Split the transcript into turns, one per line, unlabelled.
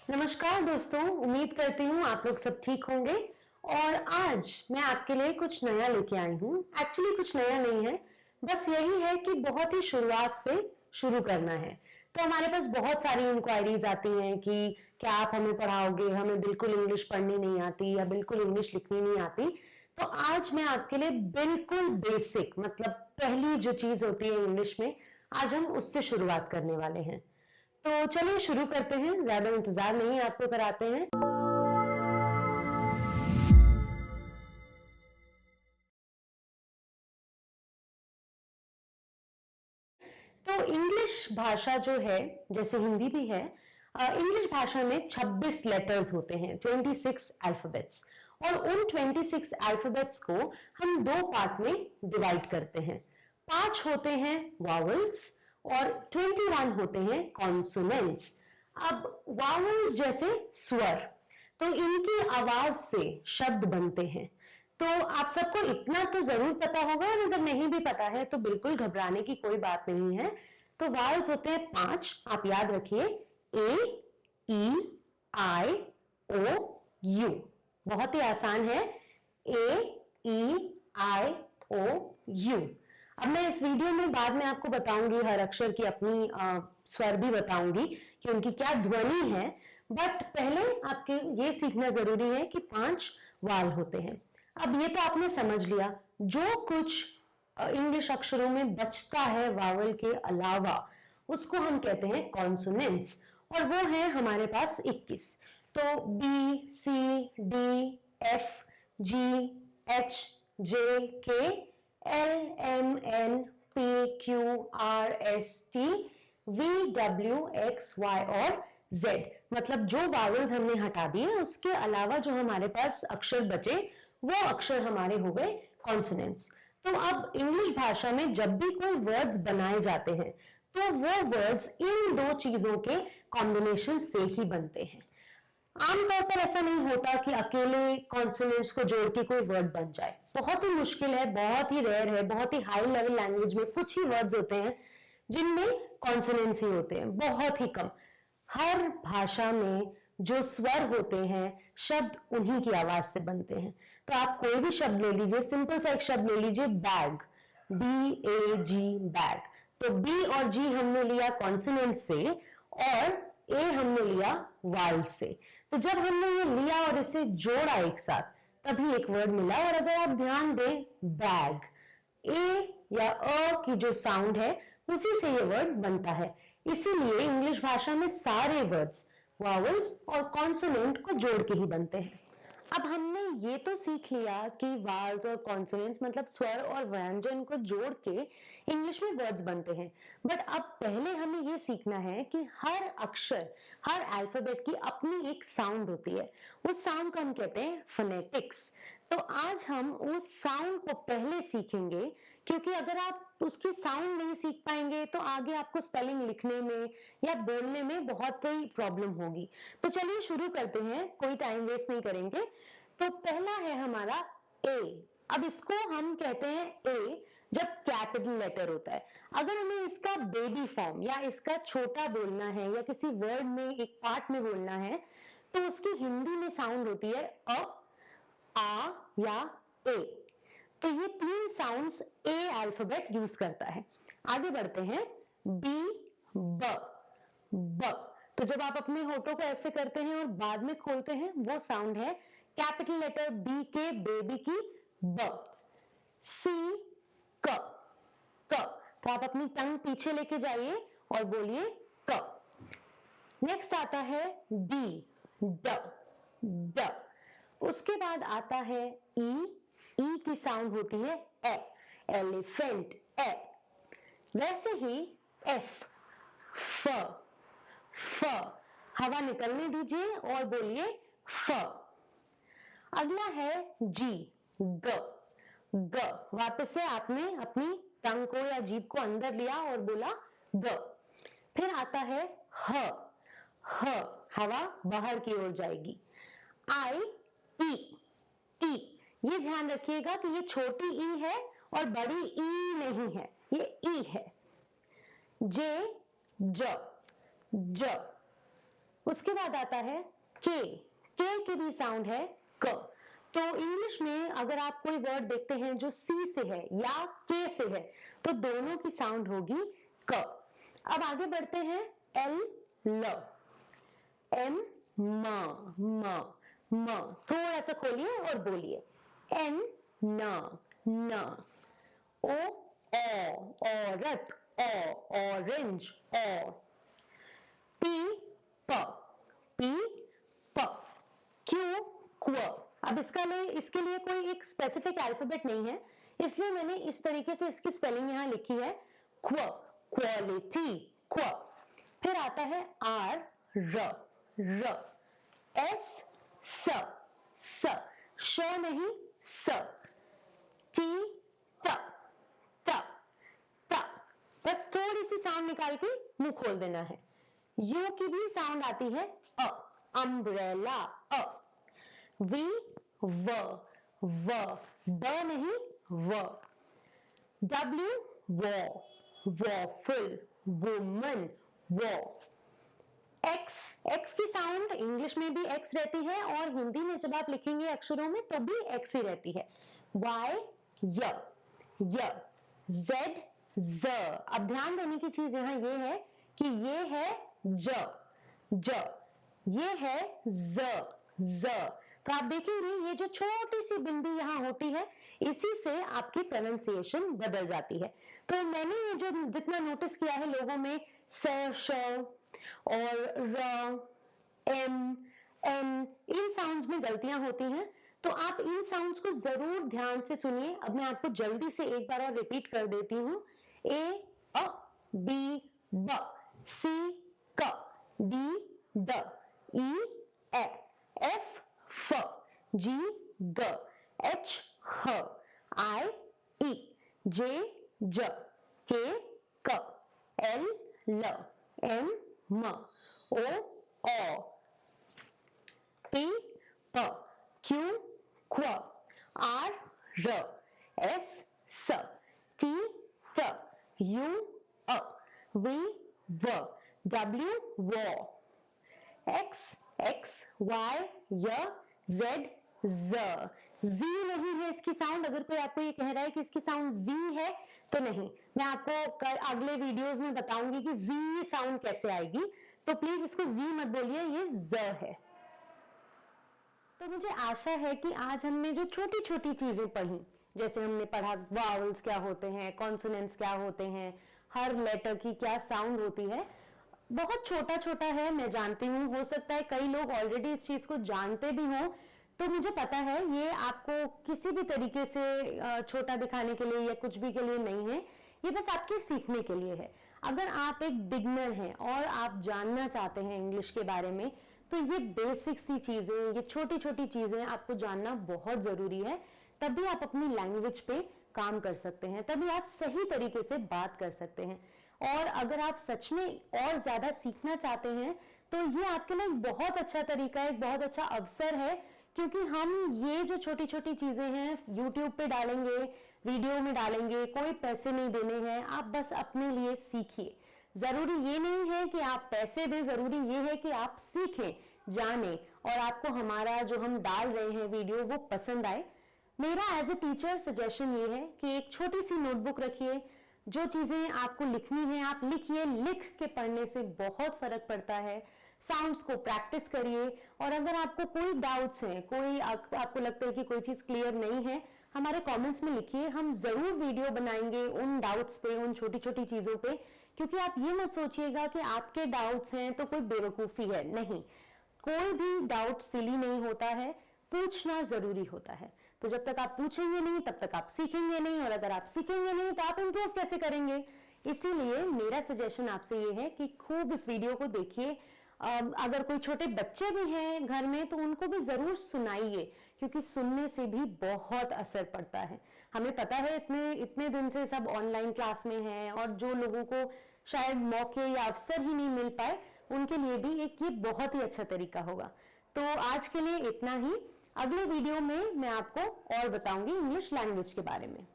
नमस्कार दोस्तों, उम्मीद करती हूँ आप लोग सब ठीक होंगे। और आज मैं आपके लिए कुछ नया लेके आई हूँ। एक्चुअली कुछ नया नहीं है, बस यही है कि बहुत ही शुरुआत से शुरू करना है। तो हमारे पास बहुत सारी इंक्वायरीज आती हैं कि क्या आप हमें पढ़ाओगे, हमें बिल्कुल इंग्लिश पढ़नी नहीं आती या बिल्कुल इंग्लिश लिखनी नहीं आती। तो आज मैं आपके लिए बिल्कुल बेसिक, मतलब पहली जो चीज होती है इंग्लिश में, आज हम उससे शुरुआत करने वाले हैं। तो चलिए शुरू करते हैं, ज्यादा इंतजार नहीं आपको कराते हैं। तो इंग्लिश भाषा जो है, जैसे हिंदी भी है, इंग्लिश भाषा में 26 लेटर्स होते हैं, 26 अल्फाबेट्स। और उन 26 अल्फाबेट्स को हम दो पार्ट में डिवाइड करते हैं। 5 होते हैं वावल्स और 21 होते हैं कॉन्सोनेंट्स। अब वावल्स जैसे स्वर, तो इनकी आवाज से शब्द बनते हैं। तो आप सबको इतना तो जरूर पता होगा, और अगर नहीं भी पता है तो बिल्कुल घबराने की कोई बात नहीं है। तो वावल्स होते हैं 5, आप याद रखिए। ए, ई, आई, ओ, यू। बहुत ही आसान है। ए, ई, आई, ओ, यू। अब मैं इस वीडियो में बाद में आपको बताऊंगी, हर अक्षर की अपनी स्वर भी बताऊंगी कि उनकी क्या ध्वनि है। बट पहले आपके ये सीखना जरूरी है कि 5 वाल होते हैं। अब ये तो आपने समझ लिया। जो कुछ इंग्लिश अक्षरों में बचता है वावल के अलावा, उसको हम कहते हैं कॉन्सोनेंट्स। और वो है हमारे पास 21। तो B, C, D, F, G, H, J, K, L, M, N, P, Q, R, S, T, V, W, X, Y और जेड। मतलब जो वावल्स हमने हटा दिए, उसके अलावा जो हमारे पास अक्षर बचे, वो अक्षर हमारे हो गए कॉन्सोनेंट्स। तो अब इंग्लिश भाषा में जब भी कोई वर्ड्स बनाए जाते हैं, तो वो वर्ड्स इन दो चीजों के कॉम्बिनेशन से ही बनते हैं। आमतौर पर ऐसा नहीं होता कि अकेले कॉन्सोनेंट्स को जोड़ के कोई वर्ड बन जाए। बहुत ही मुश्किल है, बहुत ही रेयर है। बहुत ही हाई लेवल लैंग्वेज में कुछ ही वर्ड्स होते हैं जिनमें कॉन्सोनेंट्स ही होते हैं, बहुत ही कम। हर भाषा में जो स्वर होते हैं, शब्द उन्हीं की आवाज से बनते हैं। तो आप कोई भी शब्द ले लीजिए, सिंपल सा एक शब्द ले लीजिए, बैग, बी ए जी, बैग। तो बी और जी हमने लिया कॉन्सोनेंट से, और ए हमने लिया वाल से। तो जब हमने ये लिया और इसे जोड़ा एक साथ, तभी एक वर्ड मिला। और अगर आप ध्यान दें, बैग, ए या अ की जो साउंड है, उसी से ये वर्ड बनता है। इसीलिए इंग्लिश भाषा में सारे वर्ड्स वावल्स और कॉन्सोनेंट को जोड़ के ही बनते हैं। अब हमने ये तो सीख लिया कि वावल्स और कॉन्सोनेंट्स, मतलब स्वर और व्यंजन को जोड़ के इंग्लिश में वर्ड्स बनते हैं। बट अब पहले हमें ये सीखना है कि हर अक्षर, हर अल्फाबेट की अपनी एक साउंड होती है। उस साउंड को हम कहते हैं फोनेटिक्स। तो आज हम उस साउंड को पहले सीखेंगे, क्योंकि अगर आप उसकी साउंड नहीं सीख पाएंगे तो आगे आपको स्पेलिंग लिखने में या बोलने में बहुत ही प्रॉब्लम होगी। तो चलिए शुरू करते हैं, कोई टाइम वेस्ट नहीं करेंगे। तो पहला है हमारा ए। अब इसको हम कहते हैं ए जब कैपिटल लेटर होता है। अगर हमें इसका बेबी फॉर्म या इसका छोटा बोलना है या किसी वर्ड में एक पार्ट में बोलना है, तो उसकी हिंदी में साउंड होती है अ, आ या ए। तो ये 3 साउंड्स ए अल्फाबेट यूज करता है। आगे बढ़ते हैं, बी, ब, ब। तो जब आप अपने होठों को ऐसे करते हैं और बाद में खोलते हैं, वो साउंड है कैपिटल लेटर बी के बेबी की ब। सी, क, क। तो आप अपनी टंग पीछे लेके जाइए और बोलिए क। नेक्स्ट आता है डी, ड, ड। उसके बाद आता है ई। ई की साउंड होती है ए, एलिफेंट, ए। वैसे ही एफ, फ, फ। हवा निकलने दीजिए और बोलिए फ। अगला है जी, ग, ग। वापस से आपने अपनी टंग को या जीभ को अंदर लिया और बोला ग। फिर आता है ह, ह। हवा बाहर की ओर जाएगी। आई, ई, ई। ये ध्यान रखिएगा कि ये छोटी ई है और बड़ी ई नहीं है, ये ई है। जे, ज, ज। उसके बाद आता है के की भी साउंड है क। तो इंग्लिश में अगर आप कोई वर्ड देखते हैं जो सी से है या के से है तो दोनों की साउंड होगी क। अब आगे बढ़ते हैं एल ल, एम म, थोड़ा सा खोलिए और बोलिए एन न, ओ औरत ऑरेंज ओ, पी प क्यू क्व। अब इसके लिए कोई एक स्पेसिफिक अल्फाबेट नहीं है, इसलिए मैंने इस तरीके से इसकी स्पेलिंग यहां लिखी है क्व, क्वालिटी क्व। फिर आता है आर र, एस स, श नहीं स, टी त, बस थोड़ी सी साउंड निकाल के मुंह खोल देना है। यू की भी साउंड आती है अ, अम्ब्रेला अ, वी व, ब नहीं व, डब्ल्यू वॉफुल, वुमन वॉ, एक्स की साउंड इंग्लिश में भी एक्स रहती है और हिंदी में जब आप लिखेंगे अक्षरों में तो भी एक्स ही रहती है। वाई य, जेड ज। अब ध्यान देने की चीज यहां ये है कि ये है ज, ये है ज। तो आप देखेंगे ये जो छोटी सी बिंदी यहां होती है इसी से आपकी प्रोनाउंसिएशन बदल जाती है। तो मैंने ये जो जितना नोटिस किया है लोगों में स, श और र, एम, एन, इन साउंड्स में गलतियां होती हैं, तो आप इन साउंड्स को जरूर ध्यान से सुनिए। अब मैं आपको जल्दी से एक बार और रिपीट कर देती हूं। ए अ, बी ब, सी क, D the, E A, F फ, जी ग, एच ह, आई ई, जे ज, के क, एल ल, एम म, ओ पी प, क्यू क्व, आर र, एस स, टी त, यू अ, वी व, डब्ल्यू वॉ, एक्स वाई य, जेड ज। जी नहीं है इसकी साउंड। अगर कोई आपको ये कह रहा है कि इसकी साउंड जी है तो नहीं, मैं आपको अगले वीडियोस में बताऊंगी कि जी साउंड कैसे आएगी, तो प्लीज इसको जी मत बोलिए, ये ज है। तो मुझे आशा है कि आज हमने जो छोटी छोटी चीजें पढ़ी, जैसे हमने पढ़ा वावल्स क्या होते हैं, कॉन्सोनेंट्स क्या होते हैं, हर लेटर की क्या साउंड होती है, बहुत छोटा छोटा है मैं जानती हूँ। हो सकता है कई लोग ऑलरेडी इस चीज को जानते भी हों, तो मुझे पता है ये आपको किसी भी तरीके से छोटा दिखाने के लिए या कुछ भी के लिए नहीं है, ये बस आपके सीखने के लिए है। अगर आप एक बिगनर हैं और आप जानना चाहते हैं इंग्लिश के बारे में, तो ये बेसिक सी चीजें, ये छोटी छोटी चीजें आपको जानना बहुत जरूरी है, तभी आप अपनी लैंग्वेज पे काम कर सकते हैं, तभी आप सही तरीके से बात कर सकते हैं। और अगर आप सच में और ज्यादा सीखना चाहते हैं तो ये आपके लिए बहुत अच्छा तरीका है, एक बहुत अच्छा अवसर है, क्योंकि हम ये जो छोटी छोटी चीजें हैं YouTube पे डालेंगे, वीडियो में डालेंगे, कोई पैसे नहीं देने हैं, आप बस अपने लिए सीखिए। जरूरी ये नहीं है कि आप पैसे दें, जरूरी ये है कि आप सीखें, जानें और आपको हमारा जो हम डाल रहे हैं वीडियो वो पसंद आए। मेरा एज ए टीचर सजेशन ये है कि एक छोटी सी नोटबुक रखिए, जो चीजें आपको लिखनी है आप लिखिए, लिख के पढ़ने से बहुत फर्क पड़ता है। साउंड्स को प्रैक्टिस करिए, और अगर आपको कोई डाउट्स हैं, कोई आपको लगता है कि कोई चीज क्लियर नहीं है, हमारे कमेंट्स में लिखिए, हम जरूर वीडियो बनाएंगे उन डाउट्स पे, उन छोटी छोटी चीजों पे। क्योंकि आप ये मत सोचिएगा कि आपके डाउट्स हैं तो कोई बेवकूफी है, नहीं, कोई भी डाउट सिली नहीं होता है, पूछना जरूरी होता है। तो जब तक आप पूछेंगे नहीं तब तक आप सीखेंगे नहीं, और अगर आप सीखेंगे नहीं तो आप इम्प्रूव कैसे करेंगे। इसीलिए मेरा सजेशन आपसे ये है कि खूब इस वीडियो को देखिए। अगर कोई छोटे बच्चे भी हैं घर में तो उनको भी जरूर सुनाइए, क्योंकि सुनने से भी बहुत असर पड़ता है। हमें पता है इतने दिन से सब ऑनलाइन क्लास में हैं, और जो लोगों को शायद मौके या अवसर ही नहीं मिल पाए, उनके लिए भी एक ये बहुत ही अच्छा तरीका होगा। तो आज के लिए इतना ही। अगले वीडियो में मैं आपको और बताऊंगी इंग्लिश लैंग्वेज के बारे में।